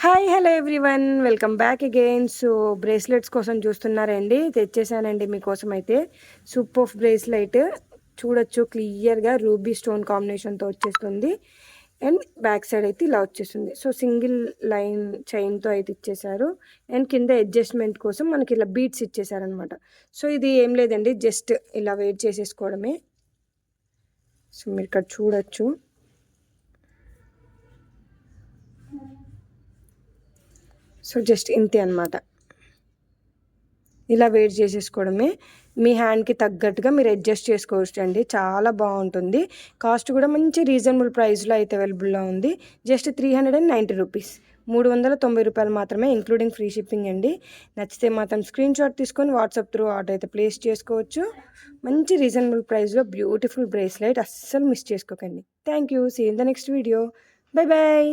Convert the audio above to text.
Hi hello everyone welcome back again. So bracelets కోసం చూస్తున్నారండి, తెచ్చేసానండి మీకోసం అయితే. సూపర్ బ్రేస్లెట్ చూడొచ్చు, క్లియర్గా రూబీ స్టోన్ కాంబినేషన్తో వచ్చేస్తుంది. అండ్ బ్యాక్ సైడ్ అయితే ఇలా వచ్చేస్తుంది. సో సింగిల్ లైన్ చైన్తో అయితే ఇచ్చేసారు. అండ్ కింద అడ్జస్ట్మెంట్ కోసం మనకి ఇలా బీట్స్ ఇచ్చేసారనమాట. సో ఇది ఏం లేదండి, జస్ట్ ఇలా వెయిట్ చేసేసుకోవడమే. సో మీరు ఇక్కడ చూడొచ్చు. సో జస్ట్ ఇంతే అనమాట, ఇలా వెయిట్ చేసేసుకోవడమే. మీ హ్యాండ్కి తగ్గట్టుగా మీరు అడ్జస్ట్ చేసుకోవచ్చు అండి, చాలా బాగుంటుంది. కాస్ట్ కూడా మంచి రీజనబుల్ ప్రైస్లో అయితే అవైలబుల్లో ఉంది. జస్ట్ 390 రూపీస్, 390 రూపాయలు మాత్రమే, ఇంక్లూడింగ్ ఫ్రీ షిప్పింగ్ అండి. నచ్చితే మాత్రం స్క్రీన్ షాట్ తీసుకొని వాట్సాప్ త్రూ ఆర్డర్ అయితే ప్లేస్ చేసుకోవచ్చు. మంచి రీజనబుల్ ప్రైస్లో బ్యూటిఫుల్ బ్రేస్లెట్, అస్సలు మిస్ చేసుకోకండి. Thank you, see in the next video. Bye bye.